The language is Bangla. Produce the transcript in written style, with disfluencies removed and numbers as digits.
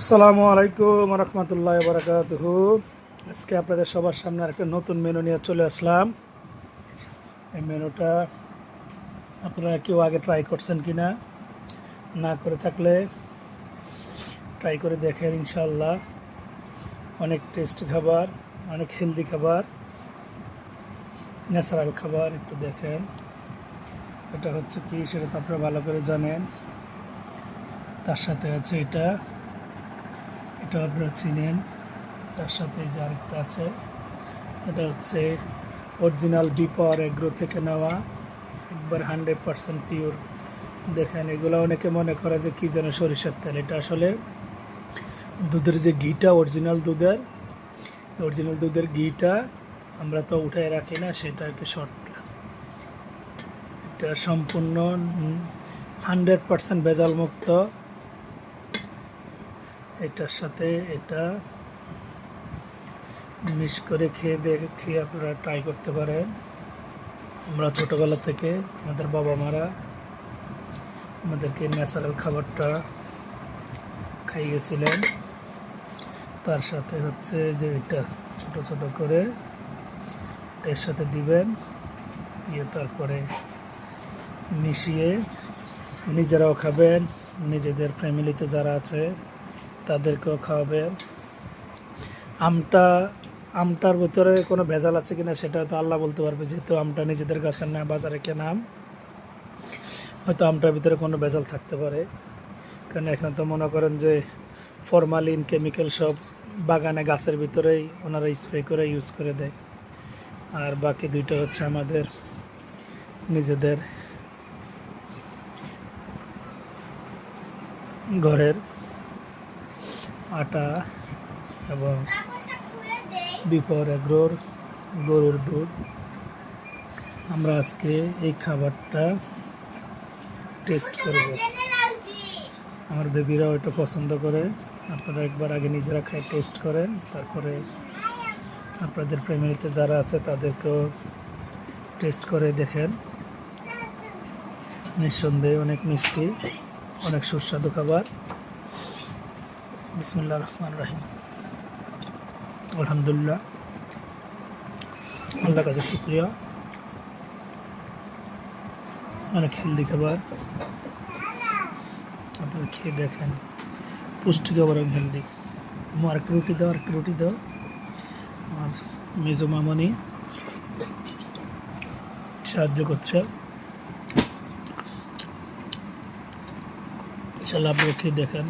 আসসালামু আলাইকুম রহমতুল্লাহ বারাকাতুহু। আজকে আপনাদের সবার সামনে একটা নতুন মেনু নিয়ে চলে আসলাম। এই মেনুটা আপনারা কেউ আগে ট্রাই করছেন কি না, না করে থাকলে ট্রাই করে দেখেন। ইনশাল্লাহ অনেক টেস্টি খাবার, অনেক হেলদি খাবার, ন্যাচারাল খাবার। একটু দেখেন এটা হচ্ছে কি, সেটা তো আপনারা ভালো করে জানেন। তার সাথে আছে এটা আপনারা চিনেন। তার সাথে যে আরেকটা আছে, এটা হচ্ছে অরিজিনাল বিপাওয়ার এগ্রো থেকে নেওয়া, একবার 100% পিওর। দেখেন এগুলো অনেকে মনে করে যে কি যেন সরিষার তেল, এটা আসলে দুধের যে ঘিটা, অরিজিনাল দুধের ঘিটা আমরা তো উঠায় রাখি না, সেটা একটু শর্ট। এটা সম্পূর্ণ 100% ভেজাল মুক্ত। এটার সাথে এটা মিক্স করে খেয়ে আপনারা ট্রাই করতে পারেন। আমরা ছোটোবেলা থেকে আমাদের বাবা মারা আমাদেরকে ন্যাচারাল খাবারটা খাইয়েছিলেন। তার সাথে হচ্ছে যে এটা ছোট ছোট করে এর সাথে দিবেন, দিয়ে তারপরে মিশিয়ে নিজেরাও খাবেন, নিজেদের ফ্যামিলিতে যারা আছে তাদেরকেও খাওয়াবেন। আমটার ভিতরে কোনো ভেজাল আছে কিনা সেটা তো আল্লাহ বলতে পারবে, যেহেতু আমটা নিজেদের গাছের না, বাজারে কেনা আম। হয়তো আমটার ভিতরে কোনো ভেজাল থাকতে পারে, কারণ এখন তো মনে করেন যে ফরমালিন কেমিক্যাল সব বাগানে গাছের ভিতরেই ওনারা স্প্রে করে ইউজ করে দেয়। আর বাকি দুইটা হচ্ছে আমাদের নিজেদের ঘরের আটা এবং বিপাওয়ার এগ্রোর গরুর দুধ। আমরা আজকে এই খাবারটা টেস্ট করব। আমার বেবিরাও এটা পছন্দ করে। আপনারা একবার আগে নিজেরা খাই টেস্ট করেন, তারপরে আপনাদের ফ্যামিলিতে যারা আছে তাদেরকেও টেস্ট করে দেখেন। নিঃসন্দেহে অনেক মিষ্টি, অনেক সুস্বাদু খাবার। বিসমিল্লাহির রহমানির রহিম। আলহামদুলিল্লাহ, আল্লাহর কাছে শুকরিয়া। অনেক হেলদি খাবার, আপনারা খেয়ে দেখেন। পুষ্টি খাবার এবং হেলদি। আরেকটা রুটি দাও। আমার মেজো মামনি সাহায্য করছে। ইনশাআল্লাহ আপনারা খেয়ে দেখেন।